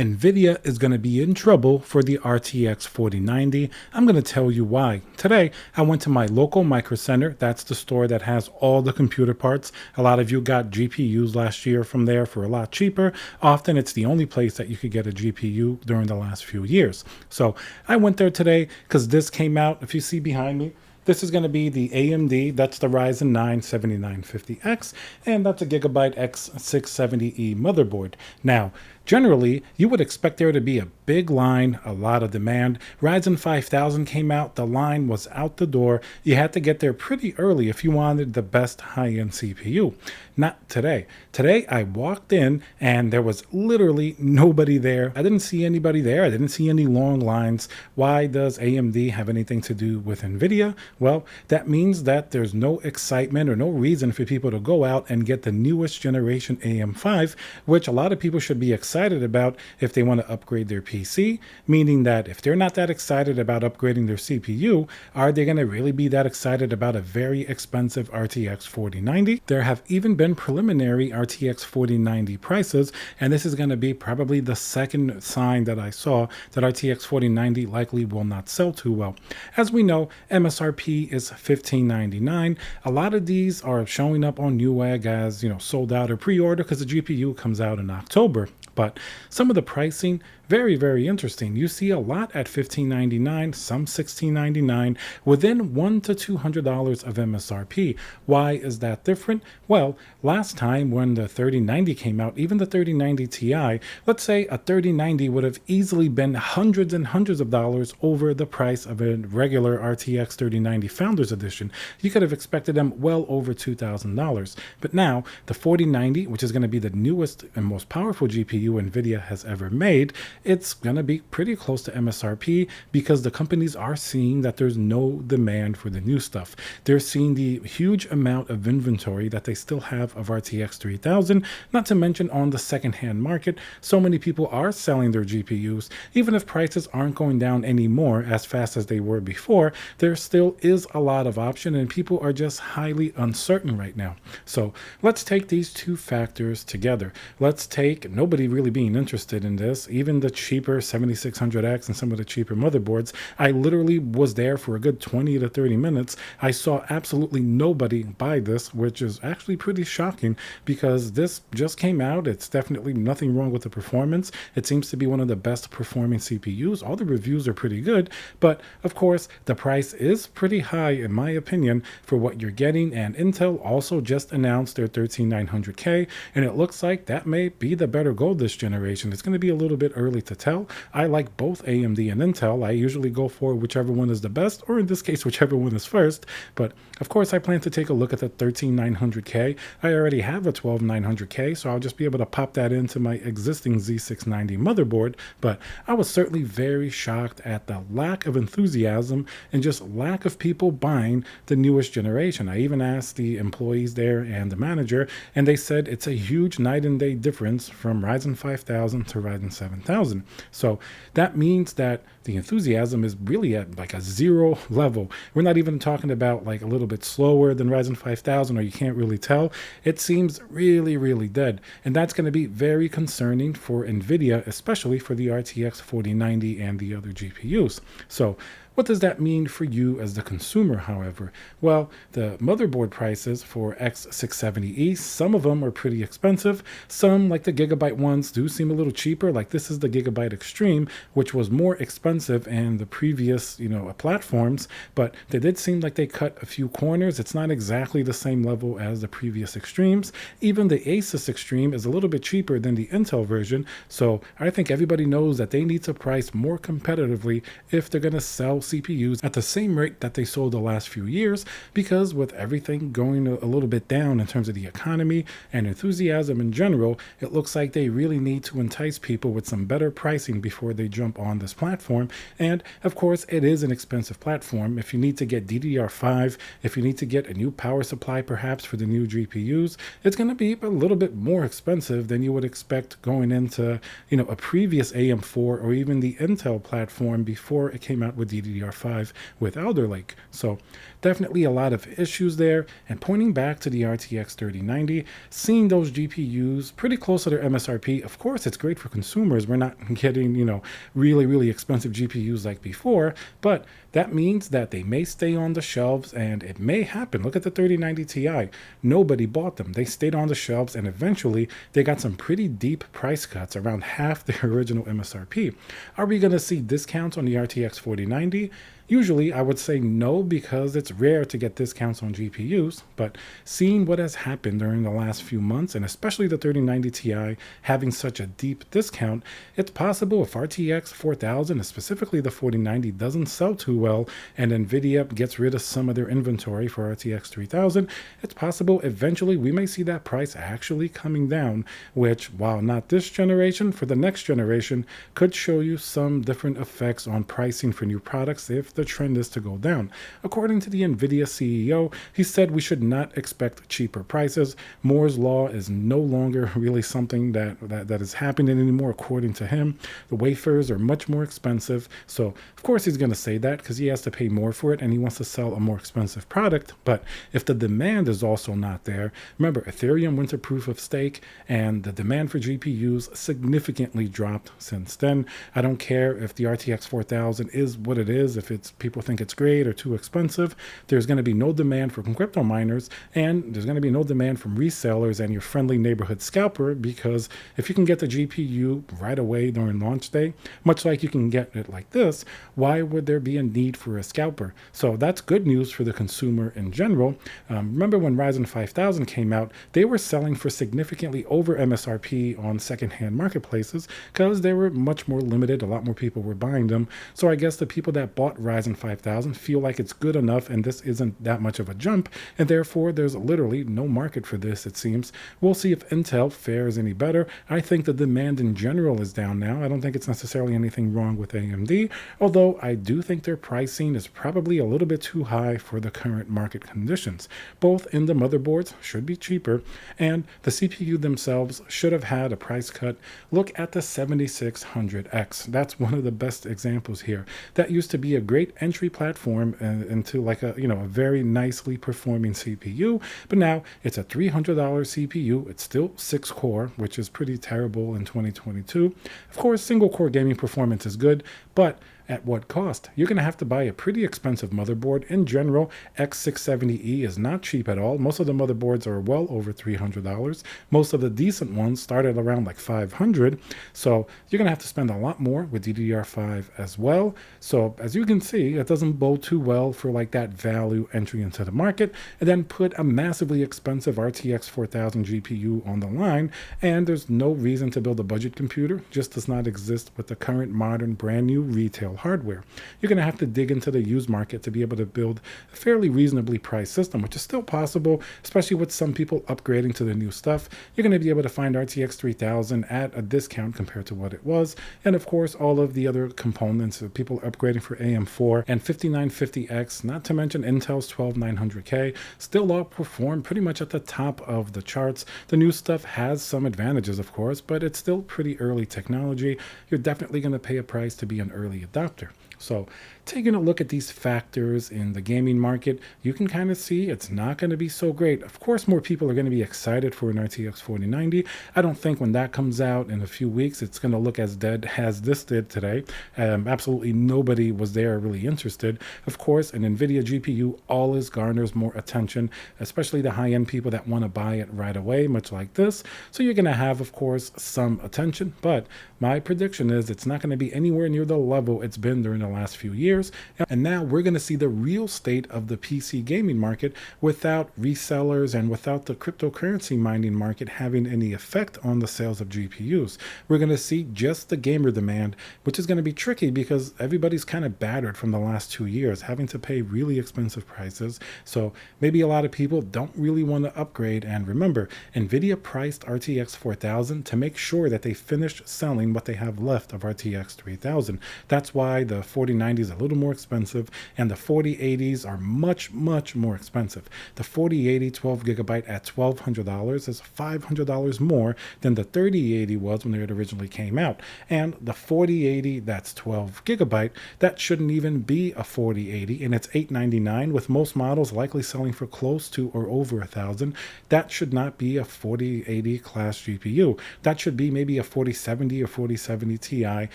Nvidia is going to be in trouble for the RTX 4090. I'm going to tell you why. Today, I went to my local Micro Center. That's the store that has all the computer parts. A lot of you got GPUs last year from there for a lot cheaper. Often it's the only place that you could get a GPU during the last few years. So I went there today because this came out. If you see behind me, this is going to be the AMD, that's the Ryzen 9 7950X, and that's a Gigabyte X670E motherboard. Now, generally, you would expect there to be a big line, a lot of demand. Ryzen 5000 came out, the line was out the door. You had to get there pretty early if you wanted the best high-end CPU. Not today. Today, I walked in and there was literally nobody there. I didn't see anybody there. I didn't see any long lines. Why does AMD have anything to do with Nvidia? Well, that means that there's no excitement or no reason for people to go out and get the newest generation AM5, which a lot of people should be excited about if they want to upgrade their PC, meaning that if they're not that excited about upgrading their CPU, are they going to really be that excited about a very expensive RTX 4090? There have even been preliminary RTX 4090 prices, and this is going to be probably the second sign that I saw that RTX 4090 likely will not sell too well. As we know, MSRP is $1599. A lot of these are showing up on Newegg as, sold out or pre-order because the GPU comes out in October. But some of the pricing, very, very interesting. You see a lot at $1599, some $1699, within $100 to $200 of MSRP. Why is that different? Well, last time when the 3090 came out, even the 3090 Ti, let's say a 3090 would have easily been hundreds and hundreds of dollars over the price of a regular RTX 3090 Founders Edition. You could have expected them well over $2,000. But now, the 4090, which is going to be the newest and most powerful GPU Nvidia has ever made, it's going to be pretty close to MSRP because the companies are seeing that there's no demand for the new stuff. They're seeing the huge amount of inventory that they still have of RTX 3000, not to mention on the secondhand market. So many people are selling their GPUs. Even if prices aren't going down anymore as fast as they were before, there still is a lot of option and people are just highly uncertain right now. So let's take these two factors together. Let's take nobody really being interested in this, even the cheaper 7600X and some of the cheaper motherboards. I literally was there for a good 20 to 30 minutes. I saw absolutely nobody buy this, which is actually pretty shocking because this just came out. It's definitely nothing wrong with the performance. It seems to be one of the best performing CPUs. All the reviews are pretty good, but of course the price is pretty high in my opinion for what you're getting, and Intel also just announced their 13900K, and it looks like that may be the better goal this generation. It's going to be a little bit early to tell. I like both AMD and Intel. I usually go for whichever one is the best, or in this case, whichever one is first. But of course, I plan to take a look at the 13900K. I already have a 12900K, so I'll just be able to pop that into my existing Z690 motherboard. But I was certainly very shocked at the lack of enthusiasm and just lack of people buying the newest generation. I even asked the employees there and the manager, and they said it's a huge night and day difference from Ryzen 5000 to Ryzen 7000. So that means that the enthusiasm is really at like a zero level. We're not even talking about like a little bit slower than Ryzen 5000, or you can't really tell. It seems really, really dead. And that's going to be very concerning for Nvidia, especially for the RTX 4090 and the other GPUs. So what does that mean for you as the consumer, however? Well, the motherboard prices for X670E, some of them are pretty expensive. Some, like the Gigabyte ones, do seem a little cheaper. Like this is the Gigabyte Extreme, which was more expensive in the previous, platforms, but they did seem like they cut a few corners. It's not exactly the same level as the previous Extremes. Even the Asus Extreme is a little bit cheaper than the Intel version. So I think everybody knows that they need to price more competitively if they're going to sell CPUs at the same rate that they sold the last few years, because with everything going a little bit down in terms of the economy and enthusiasm in general, it looks like they really need to entice people with some better pricing before they jump on this platform. And of course, it is an expensive platform. If you need to get DDR5, if you need to get a new power supply perhaps for the new GPUs, it's going to be a little bit more expensive than you would expect going into, a previous AM4 or even the Intel platform before it came out with DDR5. DDR5 with Alder Lake. So definitely a lot of issues there. And pointing back to the RTX 3090, seeing those GPUs pretty close to their MSRP, of course, it's great for consumers. We're not getting, really, really expensive GPUs like before, but that means that they may stay on the shelves and it may happen. Look at the 3090 Ti. Nobody bought them. They stayed on the shelves and eventually they got some pretty deep price cuts, around half their original MSRP. Are we going to see discounts on the RTX 4090? Usually, I would say no, because it's rare to get discounts on GPUs, but seeing what has happened during the last few months, and especially the 3090 Ti having such a deep discount, it's possible if RTX 4000, and specifically the 4090, doesn't sell too well, and Nvidia gets rid of some of their inventory for RTX 3000, it's possible eventually we may see that price actually coming down, which, while not this generation, for the next generation, could show you some different effects on pricing for new products if the trend is to go down. According to the Nvidia CEO, he said we should not expect cheaper prices. Moore's law is no longer really something that is happening anymore, according to him. The wafers are much more expensive. So, of course, he's going to say that because he has to pay more for it and he wants to sell a more expensive product. But if the demand is also not there, remember, Ethereum went to proof of stake and the demand for GPUs significantly dropped since then. I don't care if the RTX 4000 is what it is, if people think it's great or too expensive. There's going to be no demand from crypto miners, and there's going to be no demand from resellers and your friendly neighborhood scalper, because if you can get the GPU right away during launch day, much like you can get it like this, why would there be a need for a scalper? So that's good news for the consumer in general. Remember when Ryzen 5000 came out, they were selling for significantly over MSRP on secondhand marketplaces because they were much more limited. A lot more people were buying them. So I guess the people that bought Ryzen 5000 feel like it's good enough and this isn't that much of a jump, and therefore there's literally no market for this, it seems. We'll see if Intel fares any better. I think the demand in general is down now. I don't think it's necessarily anything wrong with AMD, although I do think their pricing is probably a little bit too high for the current market conditions. Both in the motherboards should be cheaper, and the CPU themselves should have had a price cut. Look at the 7600X. That's one of the best examples here. That used to be a great entry platform into like a very nicely performing CPU, but now it's a $300 CPU. It's still 6 core, which is pretty terrible in 2022. Of course, single core gaming performance is good, but at what cost? You're going to have to buy a pretty expensive motherboard. In general, X670E is not cheap at all. Most of the motherboards are well over $300. Most of the decent ones started around like $500. So you're going to have to spend a lot more with DDR5 as well. So as you can see, it doesn't bode too well for like that value entry into the market. And then put a massively expensive RTX 4000 GPU on the line, and there's no reason to build a budget computer. Just does not exist with the current modern brand new retail hardware. You're going to have to dig into the used market to be able to build a fairly reasonably priced system, which is still possible, especially with some people upgrading to the new stuff. You're going to be able to find RTX 3000 at a discount compared to what it was. And of course, all of the other components of people upgrading for AM4 and 5950X, not to mention Intel's 12900K, still outperform pretty much at the top of the charts. The new stuff has some advantages, of course, but it's still pretty early technology. You're definitely going to pay a price to be an early adopter. So taking a look at these factors in the gaming market, you can kind of see it's not going to be so great. Of course, more people are going to be excited for an RTX 4090. I don't think when that comes out in a few weeks, it's going to look as dead as this did today. Absolutely nobody was there really interested. Of course, an Nvidia GPU always garners more attention, especially the high-end people that want to buy it right away, much like this. So you're going to have, of course, some attention, but my prediction is it's not going to be anywhere near the level it's been during the last few years. And now we're going to see the real state of the PC gaming market without resellers and without the cryptocurrency mining market having any effect on the sales of GPUs. We're going to see just the gamer demand, which is going to be tricky because everybody's kind of battered from the last 2 years, having to pay really expensive prices. So maybe a lot of people don't really want to upgrade. And remember, Nvidia priced RTX 4000 to make sure that they finished selling what they have left of RTX 3000. That's why the 4090 is a little more expensive, and the 4080s are much, much more expensive. The 4080 12GB at $1,200 is $500 more than the 3080 was when it originally came out. And the 4080 that's 12GB, that shouldn't even be a 4080, and it's $899, with most models likely selling for close to or over $1,000. That should not be a 4080 class GPU. That should be maybe a 4070 or 4070 Ti.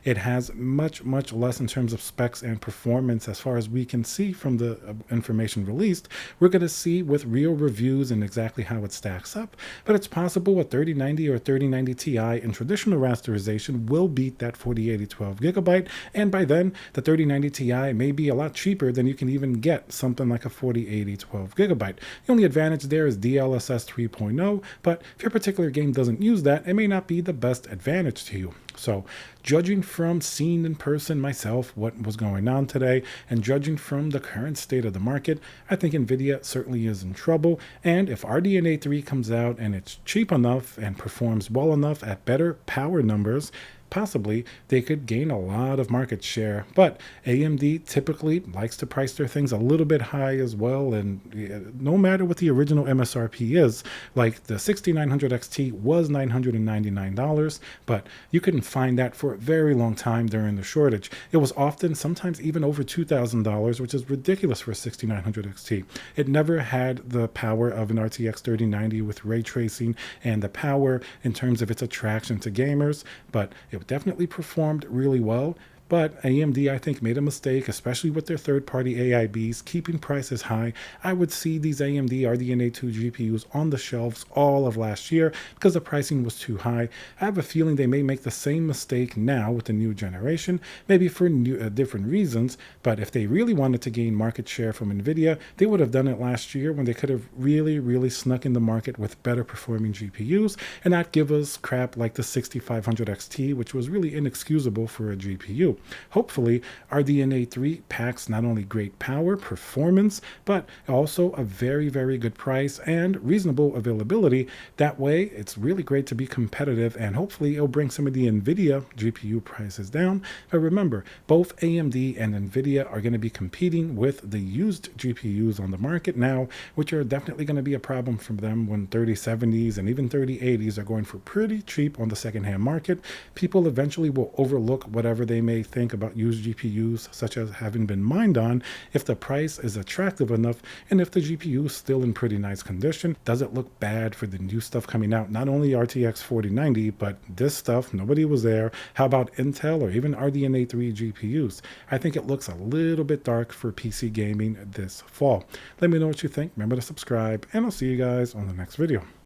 It has much, much less in terms of specs and performance as far as we can see from the information released. We're going to see with real reviews and exactly how it stacks up, but it's possible a 3090 or 3090 Ti in traditional rasterization will beat that 4080 12GB, and by then the 3090 Ti may be a lot cheaper than you can even get something like a 4080 12GB. The only advantage there is DLSS 3.0, but if your particular game doesn't use that, it may not be the best advantage to you. So, judging from seeing in person myself what was going on today, and judging from the current state of the market, I think Nvidia certainly is in trouble. And if RDNA 3 comes out and it's cheap enough and performs well enough at better power numbers, possibly they could gain a lot of market share. But AMD typically likes to price their things a little bit high as well, and no matter what the original MSRP is, like the 6900 XT was $999, but you couldn't find that for a very long time during the shortage. It was often sometimes even over $2,000, which is ridiculous for a 6900 XT. It never had the power of an RTX 3090 with ray tracing and the power in terms of its attraction to gamers, but it definitely performed really well. But AMD, I think, made a mistake, especially with their third-party AIBs, keeping prices high. I would see these AMD RDNA 2 GPUs on the shelves all of last year because the pricing was too high. I have a feeling they may make the same mistake now with the new generation, maybe for different reasons, but if they really wanted to gain market share from Nvidia, they would have done it last year when they could have really, really snuck in the market with better performing GPUs and not give us crap like the 6500 XT, which was really inexcusable for a GPU. Hopefully, RDNA 3 packs not only great power, performance, but also a very, very good price and reasonable availability. That way, it's really great to be competitive, and hopefully it'll bring some of the Nvidia GPU prices down. But remember, both AMD and Nvidia are going to be competing with the used GPUs on the market now, which are definitely going to be a problem for them when 3070s and even 3080s are going for pretty cheap on the secondhand market. People eventually will overlook whatever they may think about used GPUs, such as having been mined on, if the price is attractive enough and if the GPU is still in pretty nice condition. Does it look bad for the new stuff coming out? Not only RTX 4090, but this stuff, nobody was there. How about Intel or even RDNA 3 GPUs? I think it looks a little bit dark for PC gaming this fall. Let me know what you think. Remember to subscribe, and I'll see you guys on the next video.